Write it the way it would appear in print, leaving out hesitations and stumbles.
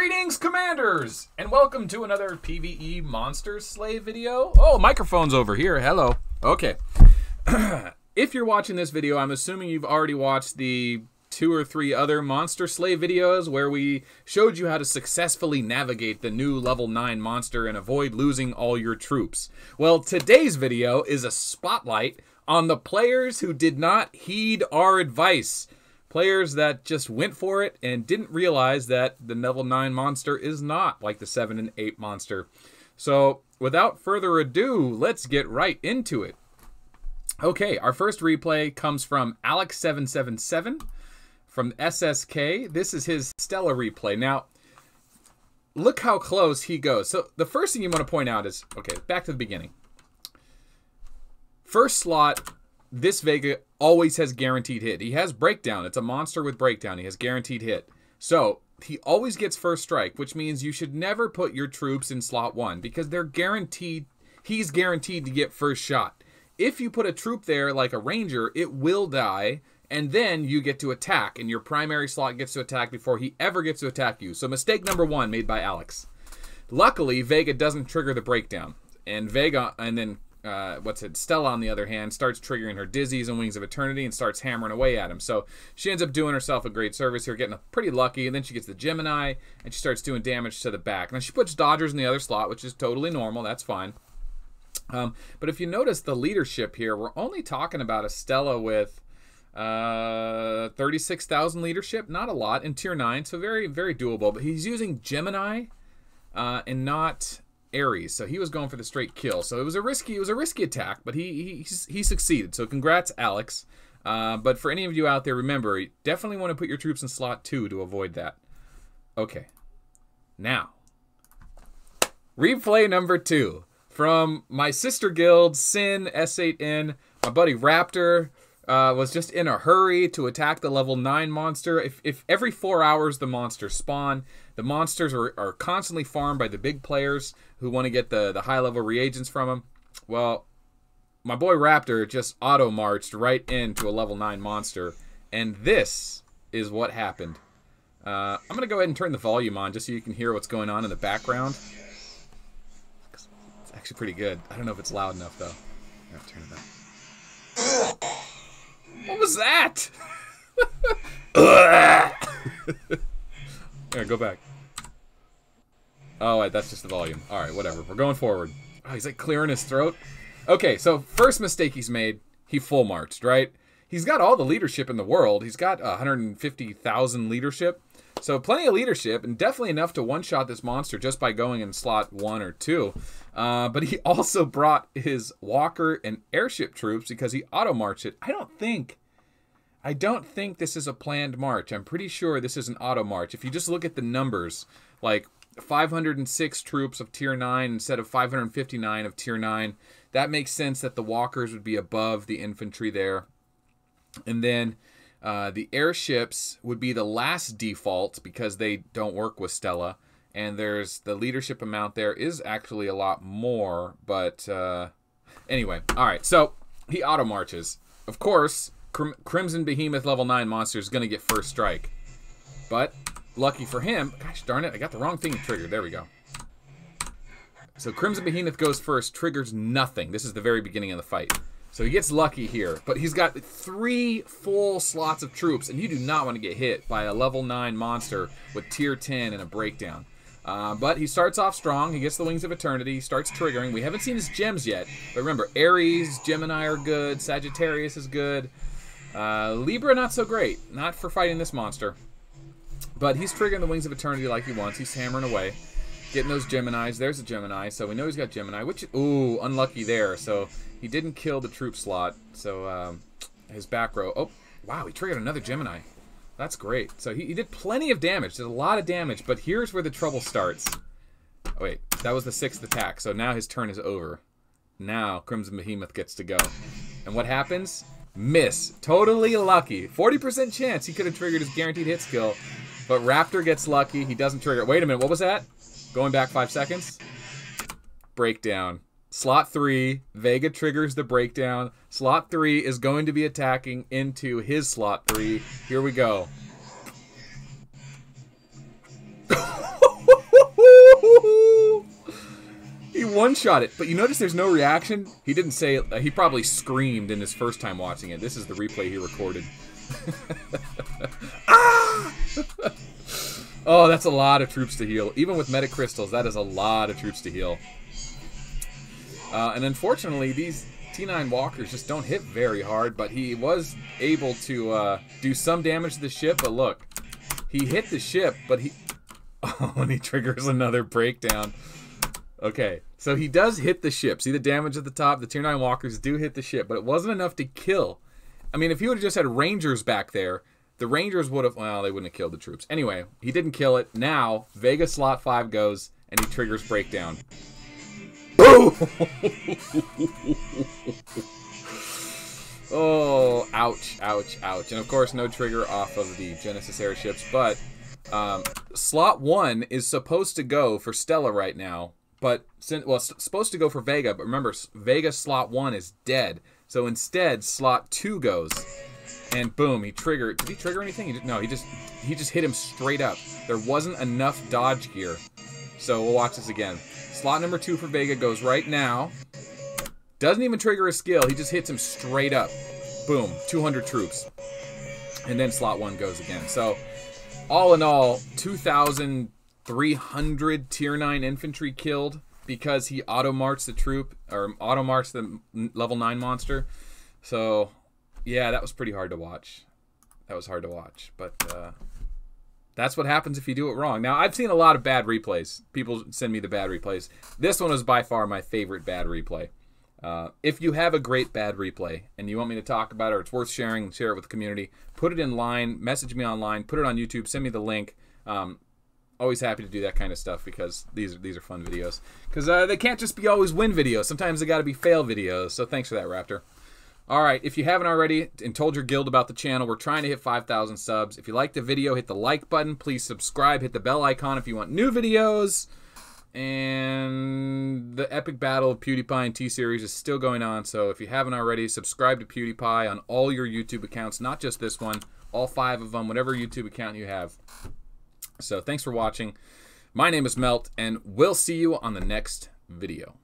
Greetings, Commanders, and welcome to another PvE Monster Slay video. Oh, microphone's over here. Hello. Okay. If you're watching this video, I'm assuming you've already watched the 2 or 3 other Monster Slay videos where we showed you how to successfully navigate the new level 9 monster and avoid losing all your troops. Well, today's video is a spotlight on the players who did not heed our advice. Players that just went for it and didn't realize that the level 9 monster is not like the 7 and 8 monster. So, without further ado, let's get right into it. Okay, our first replay comes from Alex777 from SSK. This is his Stella replay. Now, look how close he goes. So, the first thing you want to point out is, okay, back to the beginning. First slot, this Vega always has guaranteed hit. He has breakdown. It's a monster with breakdown. He has guaranteed hit. So, he always gets first strike, which means you should never put your troops in slot 1 because they're guaranteed, he's guaranteed to get first shot. If you put a troop there like a ranger, it will die, and then you get to attack, and your primary slot gets to attack before he ever gets to attack you. So mistake number 1 made by Alex. Luckily, Vega doesn't trigger the breakdown. And Vega, and then Stella, on the other hand, starts triggering her Dizzies and Wings of Eternity and starts hammering away at him. So she ends up doing herself a great service here, getting pretty lucky, and then she gets the Gemini, and she starts doing damage to the back. Now, she puts Dodgers in the other slot, which is totally normal. That's fine. But if you notice the leadership here, we're only talking about a Stella with 36,000 leadership. Not a lot in tier 9, so very, very doable. But he's using Gemini and not Ares, so he was going for the straight kill. So it was a risky attack, but he succeeded. So congrats, Alex. But for any of you out there, remember, you definitely want to put your troops in slot 2 to avoid that. Okay, now replay number 2 from my sister guild, Sin S8N. My buddy Raptor was just in a hurry to attack the level 9 monster. If every 4 hours the monsters spawn, the monsters are constantly farmed by the big players who want to get the high-level reagents from them. Well, my boy Raptor just auto-marched right into a level 9 monster, and this is what happened. I'm going to go ahead and turn the volume on just so you can hear what's going on in the background. It's actually pretty good. I don't know if it's loud enough, though. I'll turn it up. What was that? Here, go back. Oh, wait, that's just the volume. All right, whatever. We're going forward. Oh, he's like clearing his throat. Okay, so first mistake he's made, he full marched, right? He's got all the leadership in the world. He's got 150,000 leadership. So plenty of leadership, and definitely enough to one-shot this monster just by going in slot 1 or 2. But he also brought his walker and airship troops because he auto-marched it. I don't think this is a planned march. I'm pretty sure this is an auto-march. If you just look at the numbers, like 506 troops of tier 9 instead of 559 of tier 9, that makes sense that the walkers would be above the infantry there. And then the airships would be the last default because they don't work with Stella. And there's the leadership amount there is actually a lot more. But anyway, all right. So he auto marches. Of course, Crimson Behemoth level 9 monster is going to get first strike. But lucky for him, gosh darn it, I got the wrong thing triggered. There we go. So Crimson Behemoth goes first, triggers nothing. This is the very beginning of the fight. So he gets lucky here, but he's got 3 full slots of troops, and you do not want to get hit by a level 9 monster with tier 10 and a breakdown. But he starts off strong. He gets the Wings of Eternity. He starts triggering. We haven't seen his gems yet, but remember, Aries, Gemini are good. Sagittarius is good. Libra, not so great. Not for fighting this monster. But he's triggering the Wings of Eternity like he wants. He's hammering away. Getting those Geminis. There's a Gemini, so we know he's got Gemini. Which, ooh, unlucky there. So he didn't kill the troop slot. So his back row. Oh, wow, he triggered another Gemini. That's great. So he did plenty of damage. Did a lot of damage. But here's where the trouble starts. Oh, wait, that was the 6th attack. So now his turn is over. Now Crimson Behemoth gets to go. And what happens? Miss. Totally lucky. 40% chance he could have triggered his guaranteed hit skill. But Raptor gets lucky. He doesn't trigger it. Wait a minute. What was that? Going back 5 seconds. Breakdown. Slot 3. Vega triggers the breakdown. Slot 3 is going to be attacking into his slot 3. Here we go. one-shot it, but you notice there's no reaction? He didn't say it. He probably screamed in his first time watching it. This is the replay he recorded. Ah! Oh, that's a lot of troops to heal. Even with medic crystals, that is a lot of troops to heal. And unfortunately, these T9 walkers just don't hit very hard, but he was able to do some damage to the ship. But look, he hit the ship, but he... Oh, and he triggers another breakdown. Okay, so he does hit the ship. See the damage at the top? The Tier 9 walkers do hit the ship, but it wasn't enough to kill. I mean, if he would have just had Rangers back there, the Rangers would have... Well, they wouldn't have killed the troops. Anyway, he didn't kill it. Now, Vega slot 5 goes, and he triggers breakdown. Boom! Oh, ouch, ouch, ouch. And of course, no trigger off of the Genesis airships, but slot 1 is supposed to go for Stella right now, but well, it's supposed to go for Vega, but remember, Vega slot 1 is dead. So instead, slot 2 goes, and boom, he triggered. Did he trigger anything? No, he just hit him straight up. There wasn't enough dodge gear. So we'll watch this again. Slot number 2 for Vega goes right now. Doesn't even trigger a skill. He just hits him straight up. Boom, 200 troops. And then slot 1 goes again. So all in all, 2,300 Tier 9 infantry killed because he auto-marched the troop, or auto-marched the level 9 monster. So, yeah, that was pretty hard to watch. That was hard to watch, but that's what happens if you do it wrong. Now, I've seen a lot of bad replays. People send me the bad replays. This one was by far my favorite bad replay. If you have a great bad replay and you want me to talk about it, or it's worth sharing, share it with the community, put it in line, message me online, put it on YouTube, send me the link. Always happy to do that kind of stuff because these are fun videos. Because they can't just be always win videos. Sometimes they got to be fail videos. So thanks for that, Raptor. All right, if you haven't already and told your guild about the channel, we're trying to hit 5,000 subs. If you liked the video, hit the like button. Please subscribe. Hit the bell icon if you want new videos. And the epic battle of PewDiePie and T-Series is still going on. So if you haven't already, subscribe to PewDiePie on all your YouTube accounts, not just this one, all 5 of them, whatever YouTube account you have. So thanks for watching. My name is Melt, and we'll see you on the next video.